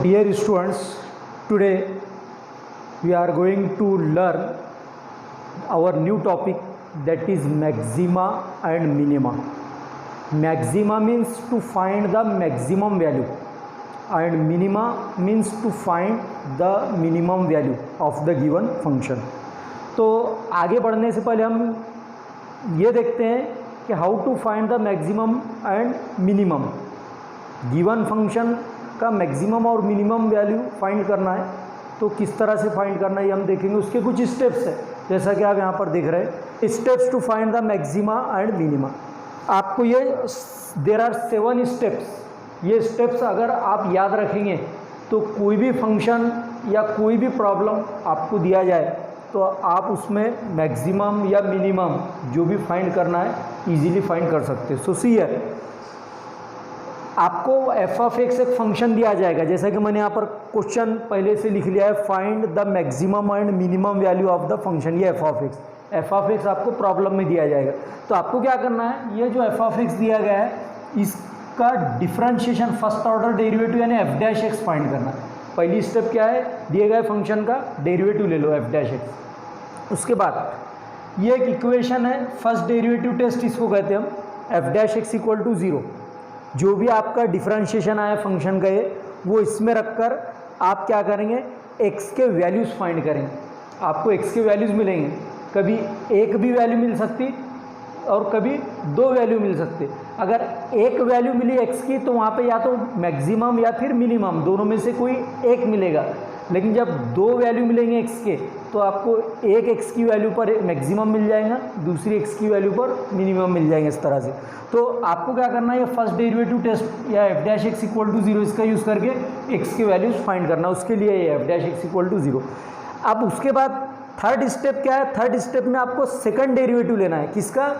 Dear students, today we are going to learn our new topic, that is maxima and minima. Maxima means to find the maximum value and minima means to find the minimum value of the given function. तो आगे बढ़ने से पहले हम ये देखते हैं कि how to find the maximum and minimum. Given function का मैक्सिमम और मिनिमम वैल्यू फाइंड करना है, तो किस तरह से फाइंड करना है ये हम देखेंगे. उसके कुछ स्टेप्स हैं, जैसा कि आप यहाँ पर देख रहे हैं, steps to find the maxima and minima. आपको ये देर आर 7 स्टेप्स. ये स्टेप्स अगर आप याद रखेंगे तो कोई भी फंक्शन या कोई भी प्रॉब्लम आपको दिया जाए तो आप उसमें मैक्सिमम या मिनिमम जो भी फाइंड करना है इजीली फाइंड कर सकते हैं. सो सी हियर, आपको एफ ऑफ एक्स एक फंक्शन दिया जाएगा, जैसा कि मैंने यहाँ पर क्वेश्चन पहले से लिख लिया है, find the maximum and minimum value of the function. ये f of x, f of x आपको प्रॉब्लम में दिया जाएगा. तो आपको क्या करना है, ये जो एफ ऑफ एक्स दिया गया है इसका डिफरेंशिएशन फर्स्ट ऑर्डर डेरिवेटिव यानी एफ डैश एक्स फाइंड करना है. पहली स्टेप क्या है, दिए गए फंक्शन का डेरिवेटिव ले लो एफ डैश एक्स. उसके बाद ये एक इक्वेशन है, फर्स्ट डेरिवेटिव टेस्ट इसको कहते हैं हम, f dash x equal to 0. जो भी आपका डिफरेंशिएशन आया फंक्शन का ये, वो इसमें रखकर आप क्या करेंगे, एक्स के वैल्यूज़ फाइंड करेंगे. आपको एक्स के वैल्यूज़ मिलेंगे, कभी एक भी वैल्यू मिल सकती और कभी 2 वैल्यू मिल सकते. अगर एक वैल्यू मिली एक्स की तो वहाँ पे या तो मैक्सिमम या फिर मिनिमम दोनों में से कोई एक मिलेगा. लेकिन जब 2 वैल्यू मिलेंगे एक्स के तो आपको एक एक्स की वैल्यू पर मैक्सिमम मिल जाएगा, दूसरी एक्स की वैल्यू पर मिनिमम मिल जाएंगे, इस तरह से. तो आपको क्या करना है, ये फर्स्ट डेरिवेटिव टेस्ट या f dash x equal to 0 इसका यूज़ करके एक्स की वैल्यूज़ फाइंड करना. उसके लिए ये f dash x equal to 0. अब उसके बाद थर्ड स्टेप क्या है, थर्ड स्टेप में आपको सेकंड डेरिवेटिव लेना है. किसका,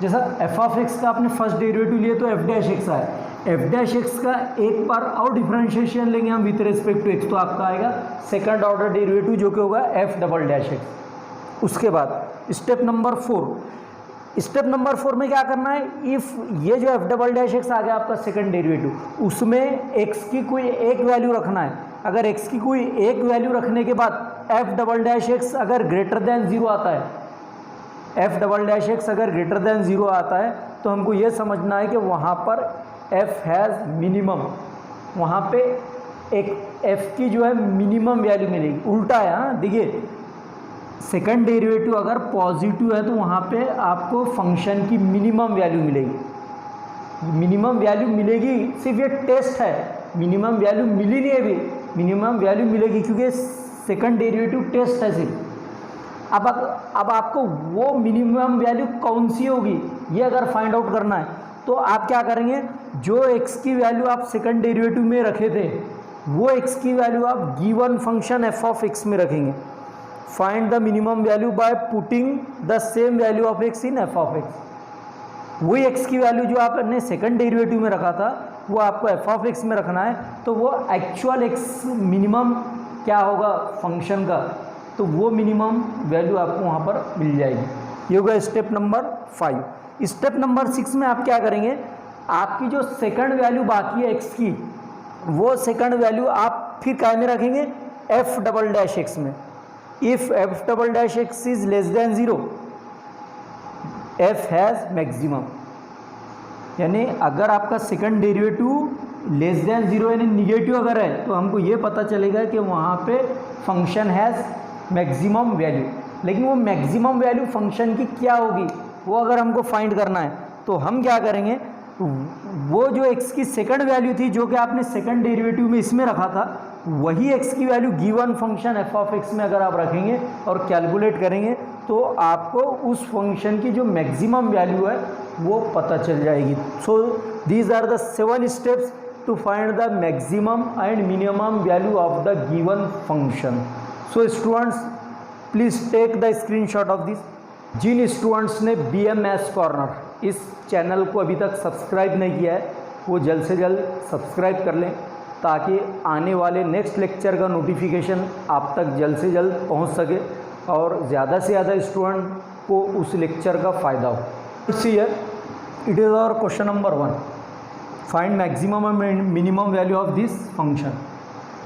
जैसा एफ ऑफ एक्स का आपने फर्स्ट डेरिवेटिव लिया तो एफ डैश एक्स आया, एफ डैश एक्स का एक बार और डिफरेंशिएशन लेंगे हम विथ रिस्पेक्ट टू एक्स, तो आपका आएगा सेकंड ऑर्डर डेरिवेटिव जो कि होगा एफ डबल डैश एक्स. उसके बाद स्टेप नंबर 4, स्टेप नंबर 4 में क्या करना है, इफ़ ये जो एफ डबल डैश एक्स आ गया आपका सेकंड डेरिवेटिव, उसमें एक्स की कोई एक वैल्यू रखना है. अगर एक्स की कोई एक वैल्यू रखने के बाद एफ डबल डैश एक्स अगर ग्रेटर देन 0 आता है, एफ डबल डैश एक्स अगर ग्रेटर देन 0 आता है तो हमको ये समझना है कि वहाँ पर एफ हैज़ मिनिमम, वहाँ पे एक एफ की जो है मिनिमम वैल्यू मिलेगी. उल्टा है, हाँ देखिए, सेकंड डेरिवेटिव अगर पॉजिटिव है तो वहाँ पे आपको फंक्शन की मिनिमम वैल्यू मिलेगी. मिनिमम वैल्यू मिलेगी, सिर्फ ये टेस्ट है, मिनिमम वैल्यू मिली नहीं अभी, मिनिमम वैल्यू मिलेगी क्योंकि सेकंड डेरिवेटिव टेस्ट है सिर्फ. अब आपको वो मिनिमम वैल्यू कौन सी होगी ये अगर फाइंड आउट करना है तो आप क्या करेंगे, जो एक्स की वैल्यू आप सेकंड डेरिवेटिव में रखे थे वो एक्स की वैल्यू आप given function F of x में रखेंगे. Find the minimum value by putting the same value of x in F of x. वही एक्स की वैल्यू जो आपने सेकंड डेरिवेटिव में रखा था वो आपको एफ ऑफ एक्स में रखना है, तो वो एक्चुअल एक्स मिनिमम क्या होगा फंक्शन का, तो वो मिनिमम वैल्यू आपको वहाँ पर मिल जाएगी. ये होगा स्टेप नंबर 5. स्टेप नंबर 6 में आप क्या करेंगे, आपकी जो सेकंड वैल्यू बाकी है एक्स की, वो सेकंड वैल्यू आप फिर क्या में रखेंगे, एफ डबल डैश एक्स में. If F double dash x is less than 0 F has maximum. यानी अगर आपका सेकंड डेरिवेटिव लेस देन 0 यानी निगेटिव अगर है तो हमको ये पता चलेगा कि वहाँ पे फंक्शन हैज़ मैक्सिमम वैल्यू. लेकिन वो मैक्सिमम वैल्यू फंक्शन की क्या होगी वो अगर हमको फाइंड करना है तो हम क्या करेंगे, वो जो एक्स की सेकंड वैल्यू थी जो कि आपने सेकंड डेरिवेटिव में इसमें रखा था, वही एक्स की value given function F of x में अगर आप रखेंगे और कैलकुलेट करेंगे तो आपको उस फंक्शन की जो मैक्सिमम वैल्यू है वो पता चल जाएगी. So these are the 7 steps to find the maximum and minimum value of the given function. So students please take the screenshot of this. जिन स्टूडेंट्स ने BM मैथ्स कॉर्नर इस चैनल को अभी तक सब्सक्राइब नहीं किया है वो जल्द से जल्द सब्सक्राइब कर लें ताकि आने वाले नेक्स्ट लेक्चर का नोटिफिकेशन आप तक जल्द से जल्द पहुंच सके और ज़्यादा से ज़्यादा स्टूडेंट को उस लेक्चर का फ़ायदा हो. इसी it is our question number 1, find maximum and minimum value of this function.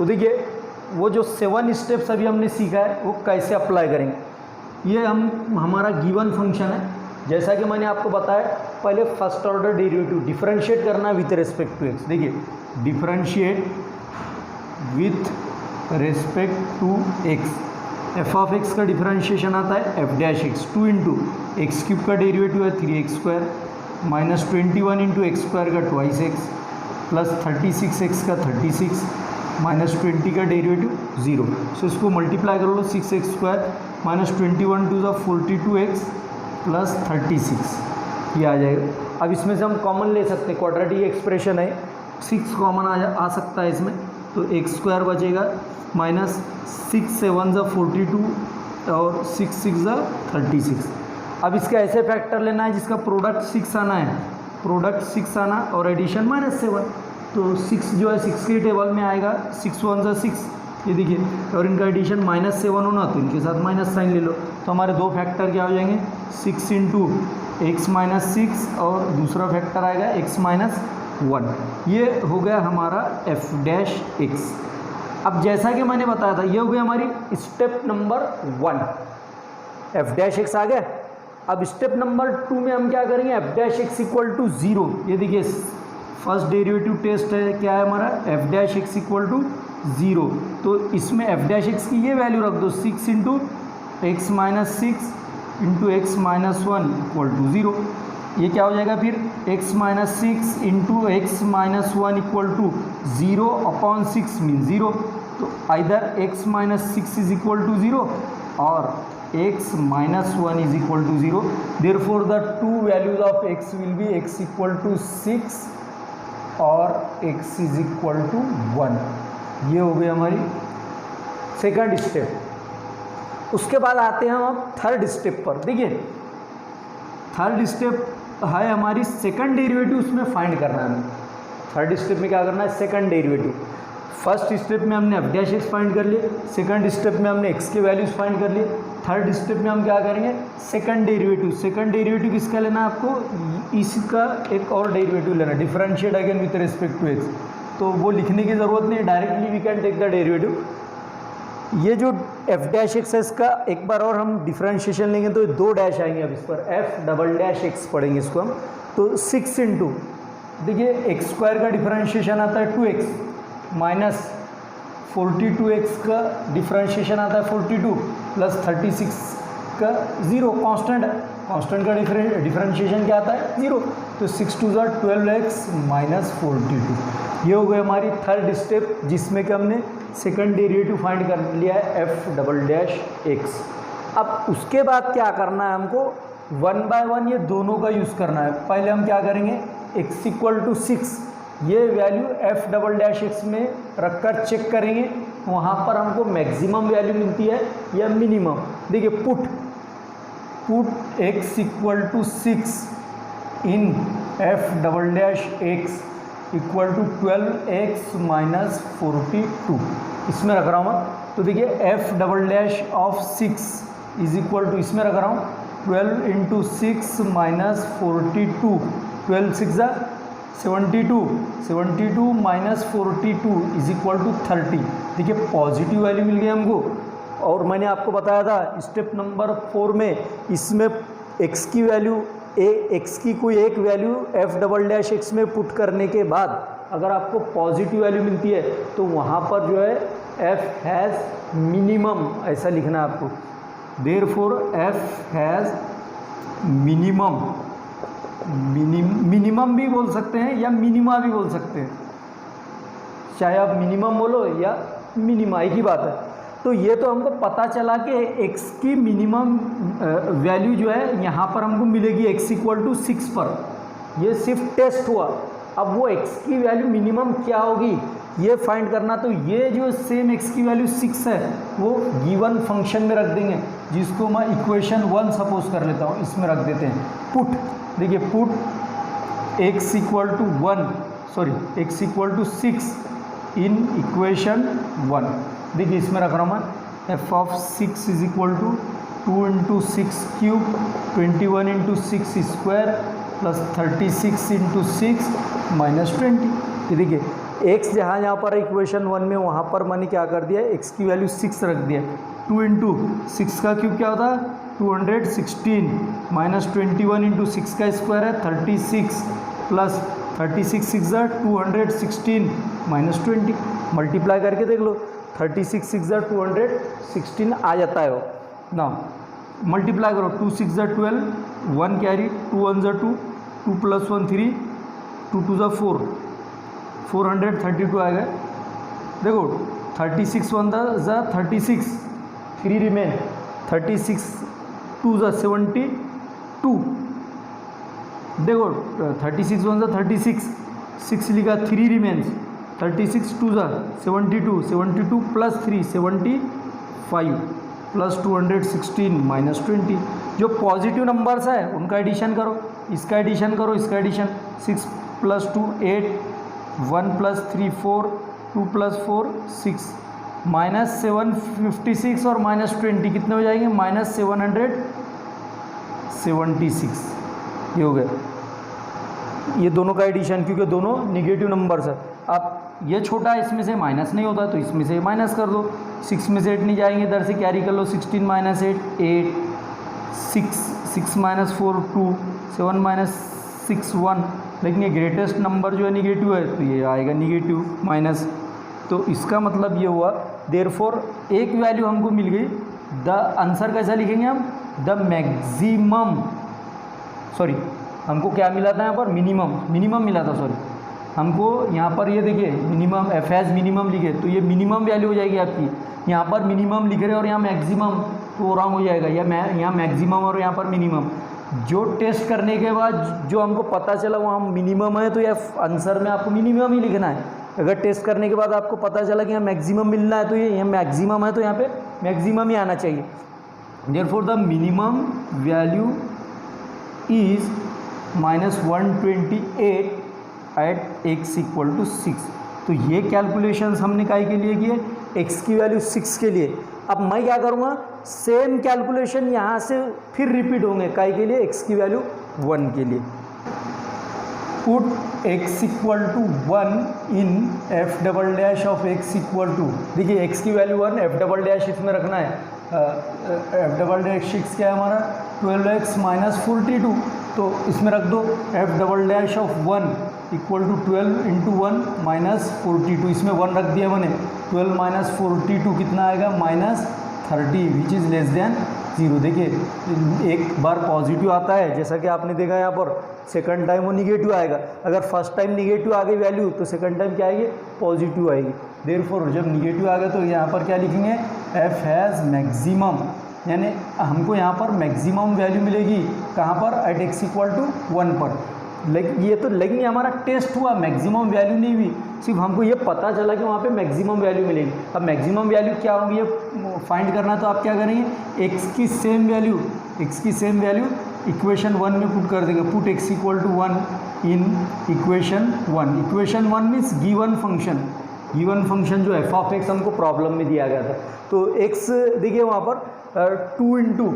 तो देखिए वो जो 7 स्टेप्स अभी हमने सीखा है वो कैसे अप्लाई करेंगे। ये हमारा गिवन फंक्शन है, जैसा कि मैंने आपको बताया पहले फर्स्ट ऑर्डर डेरिवेटिव डिफरेंशिएट करना विथ रेस्पेक्ट टू एक्स। देखिए differentiate with respect to x, f of x का डिफरेंशिएशन आता है f dash x, 2 into x cube का डेरिवेटिव है 3x square minus 21 into x square का 2x प्लस 36x का 36 minus 20 का डेरिवेटिव 0। सो इसको मल्टीप्लाई कर लो 6x square minus 21 to the 42x plus 36, ये आ जाएगा। अब इसमें से हम कॉमन ले सकते हैं, क्वाड्रेटिक एक्सप्रेशन है, 6 कॉमन आ सकता है इसमें, तो एक्स स्क्वायर बचेगा माइनस 6 7 ज़ा 42 और 6 6 ज़ा 36। अब इसका ऐसे फैक्टर लेना है जिसका प्रोडक्ट 6 आना है, प्रोडक्ट 6 आना और एडिशन -7, तो 6 जो है 6 के टेबल में आएगा, 6 1 ज़ा 6, ये देखिए, और इनका एडिशन -7 होना तो इनके साथ माइनस साइन ले लो, तो हमारे दो फैक्टर क्या हो जाएंगे 6 इंटू एक्स माइनस 6 और दूसरा फैक्टर आएगा x माइनस 1। ये हो गया हमारा एफ डैश एक्स। अब जैसा कि मैंने बताया था ये हो गया हमारी step number 1, f dash x आ गया। अब स्टेप नंबर 2 में हम क्या करेंगे, f dash x equal to 0, ये देखिए फर्स्ट डेरिवेटिव टेस्ट है, क्या है हमारा f dash x equal to 0, तो इसमें एफ डैश एक्स की ये वैल्यू रख दो 6 into x minus 6 into x minus 1 equal to 0। ये क्या हो जाएगा फिर x minus 6 into x minus 1 equal to 0 upon 6 mean 0, तो either x minus 6 is equal to 0 और x minus 1 is equal to 0। Therefore the two values of x will be x equal to 6 और x is equal to 1। ये हो गई हमारी second step. उसके बाद आते हैं हम अब थर्ड स्टेप पर। देखिए थर्ड स्टेप है हमारी सेकंड डेरिवेटिव, उसमें फाइंड करना है हमें। थर्ड स्टेप में क्या करना है, सेकंड डेरिवेटिव। फर्स्ट स्टेप में हमने एफ डैश एक्स फाइंड कर लिए, सेकंड स्टेप में हमने एक्स के वैल्यूज फाइंड कर लिए, थर्ड स्टेप में हम क्या करेंगे, सेकंड डेरिवेटिव। सेकंड डेरिवेटिव किसका लेना है आपको, इसका एक और डेरिवेटिव लेना, differentiate again with respect to x, तो वो लिखने की ज़रूरत नहीं, directly we can take the derivative. ये जो एफ डैश एक्स है इसका एक बार और हम डिफरेंशिएशन लेंगे तो 2 डैश आएंगे, अब इस पर एफ डबल डैश एक्स पढ़ेंगे इसको हम, तो 6 इंटू देखिए एक्स स्क्वायर का डिफरेंशिएशन आता है 2x माइनस 42x का डिफरेंशिएशन आता है 42 प्लस 36 का 0, कांस्टेंट है, कांस्टेंट का डिफरेंशिएशन क्या आता है 0, तो 6 2 ज़ा 12x माइनस 42। ये हो गई हमारी थर्ड स्टेप जिसमें कि हमने सेकंड डेरिवेटिव फाइंड कर लिया है एफ डबल डैश एक्स। अब उसके बाद क्या करना है हमको, 1 बाय 1 ये दोनों का यूज़ करना है। पहले हम क्या करेंगे, x इक्वल टू 6 ये value F double dash x में रखकर चेक करेंगे, वहाँ पर हमको मैक्सिमम वैल्यू मिलती है या मिनिमम। देखिए put x equal to 6 in f double dash x equal to 12x minus 42, इसमें रख रहा हूँ मैं। तो देखिए f double dash of 6 is equal to, इसमें रख रहा हूँ 12 इंटू 6 माइनस 42, 12 6 ज़ा 72 माइनस 42 इज इक्वल टू 30। देखिए पॉजिटिव वैल्यू मिल गई हमको, और मैंने आपको बताया था स्टेप नंबर 4 में इसमें x की वैल्यू x की कोई एक value F double dash x में पुट करने के बाद अगर आपको पॉजिटिव वैल्यू मिलती है तो वहाँ पर जो है f हैज़ मिनिमम, ऐसा लिखना है आपको। Therefore f has minimum, minimum भी बोल सकते हैं या मिनिमा भी बोल सकते हैं, चाहे आप मिनिमम बोलो या मिनिमा एक ही बात है। तो ये तो हमको पता चला कि x की मिनिमम वैल्यू जो है यहाँ पर हमको मिलेगी x इक्वल टू 6 पर, ये सिर्फ टेस्ट हुआ। अब वो x की वैल्यू मिनिमम क्या होगी ये फाइंड करना, तो ये जो सेम x की वैल्यू 6 है वो गिवन फंक्शन में रख देंगे, जिसको मैं इक्वेशन 1 सपोज कर लेता हूँ, इसमें रख देते हैं। पुट देखिए put x equal to 1 sorry x equal to 6 in equation 1। देखिए इसमें रख रहा हूँ मैं f of 6 is equal to 2 into 6 cube 21 into 6 square plus 36 into 6 minus 20। ये देखिए एक्स जहाँ पर इक्वेशन 1 में वहाँ पर मैंने क्या कर दिया, एक्स की वैल्यू 6 रख दिया। 2 इंटू 6 का क्यूब क्या होता है 216 माइनस 21 इंटू 6 का स्क्वायर है 36 प्लस 36 6 216 माइनस 20, मल्टीप्लाई करके देख लो 36 6 216 आ जाता है वो ना। मल्टीप्लाई करो 2 6 12, 1 कैरी, 2 1 2, 2 प्लस 1 3, 2 2 4, 432 आएगा। देखो 36 1 36, 3 रिमेन, 36 2 72। देखो 36 1 36, 6 लिखा, 3 रिमेन्स, 36 2 72, 72 प्लस 3 75 प्लस 216 माइनस 20। जो पॉजिटिव नंबर्स है उनका एडिशन करो, इसका एडिशन करो, इसका addition 6 plus 2 8, 1 plus 3 4, 2 plus 4 6, minus 756 और माइनस 20 कितने हो जाएंगे, माइनस 776। ये हो गया ये दोनों का एडिशन, क्योंकि दोनों निगेटिव नंबर्स है। अब ये छोटा है, इसमें से माइनस नहीं होता तो इसमें से माइनस कर दो। 6 में से 8 नहीं जाएंगे, इधर से कैरी कर लो, 16 माइनस 8 8, 6 माइनस 4 2, 7 माइनस 6 1। लेकिन ये ग्रेटेस्ट नंबर जो है निगेटिव है तो ये आएगा निगेटिव माइनस। तो इसका मतलब ये हुआ देयरफॉर एक वैल्यू हमको मिल गई। द आंसर कैसा लिखेंगे हम, द मैक्सिमम, सॉरी हमको क्या मिला था यहाँ पर, मिनिमम मिला था, सॉरी हमको यहाँ पर ये देखिए मिनिमम, एफ एज मिनिमम लिखे तो ये मिनिमम वैल्यू हो जाएगी आपकी। यहाँ पर मिनिमम लिख रहे और यहाँ मैक्सिमम, तो रॉन्ग हो जाएगा। यहाँ मैक्सिमम और यहाँ पर मिनिमम। जो टेस्ट करने के बाद जो हमको पता चला वहाँ मिनिमम है तो यह आंसर में आपको मिनिमम ही लिखना है। अगर टेस्ट करने के बाद आपको पता चला कि यहाँ मैक्सिमम मिलना है तो ये यहाँ मैक्सिमम है तो यहाँ पे मैक्सिमम ही आना चाहिए। Therefore the minimum value is -128 at x equal to 6। तो ये कैलकुलेशंस हमने काहे के लिए किए, x की वैल्यू 6 के लिए। अब मैं क्या करूँगा, सेम कैलकुलेशन यहाँ से फिर रिपीट होंगे, काहे के लिए, x की वैल्यू 1 के लिए। Put x equal to 1 in f double dash of x equal to, देखिए x की वैल्यू 1, f डबल डैश इसमें रखना है। f डबल डैश 6 क्या है हमारा, 12x माइनस 42, तो इसमें रख दो f double dash of 1 equal to 12 into 1 minus 42, इसमें 1 रख दिया मैंने। 12 माइनस 42 कितना आएगा, minus 30 which is less than 0। देखिए एक बार पॉजिटिव आता है जैसा कि आपने देखा यहाँ पर, सेकंड टाइम वो निगेटिव आएगा। अगर फर्स्ट टाइम निगेटिव आ गई वैल्यू तो सेकंड टाइम क्या आएगी, पॉजिटिव आएगी। देयरफॉर जब निगेटिव आ गया तो यहाँ पर क्या लिखेंगे, एफ हैज़ मैक्सिमम, यानी हमको यहाँ पर मैक्सिमम वैल्यू मिलेगी कहाँ पर, एट x इक्वल टू 1 पर। लेकिन ये हमारा टेस्ट हुआ, मैक्सिमम वैल्यू नहीं हुई, सिर्फ हमको ये पता चला कि वहाँ पे मैक्सिमम वैल्यू मिलेगी। अब मैक्सिमम वैल्यू क्या होगी ये फाइंड करना, तो आप क्या करेंगे, x की सेम वैल्यू इक्वेशन 1 में पुट कर देंगे। Put x equal to 1 in equation 1। Equation 1 means given function जो एफ ऑफ एक्स हमको प्रॉब्लम में दिया गया था। तो x देखिए वहाँ पर 2 इंटू,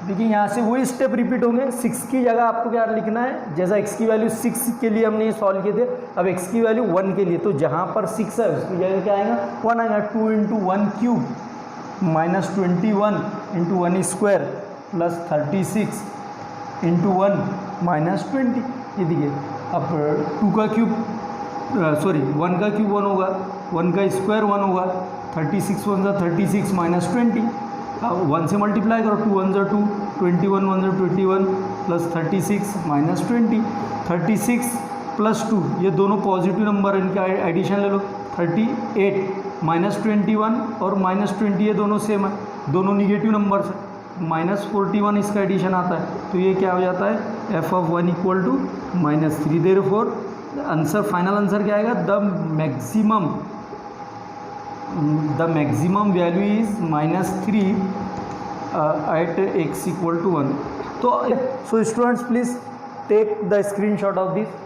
देखिए यहाँ से वही स्टेप रिपीट होंगे। 6 की जगह आपको क्या लिखना है, जैसा x की वैल्यू 6 के लिए हमने ये सॉल्व किए थे, अब x की वैल्यू 1 के लिए, तो जहाँ पर 6 है उसकी जगह क्या आएगा, 1 आएगा। 2 into 1 cube minus 21 into 1 square plus 36 into 1 minus 20। ये देखिए अब 2 का क्यूब, सॉरी 1 का क्यूब 1 होगा, 1 का स्क्वायर 1 होगा, 36 1 सा 36 माइनस 20। 1 से मल्टीप्लाई करो, 2 1 सा 2, 21 1 सा 21 प्लस 36 माइनस 20। 36 प्लस 2 ये दोनों पॉजिटिव नंबर, इनका एडिशन ले लो। 38 माइनस 21 और माइनस 20 ये दोनों सेम है, दोनों निगेटिव नंबर है। माइनस 41 इसका एडिशन आता है, तो ये क्या हो जाता है, f of 1 equal to -3। Therefore answer, final answer क्या आएगा, the maximum value is -3 at x equal to 1। तो so students please take the screenshot of this.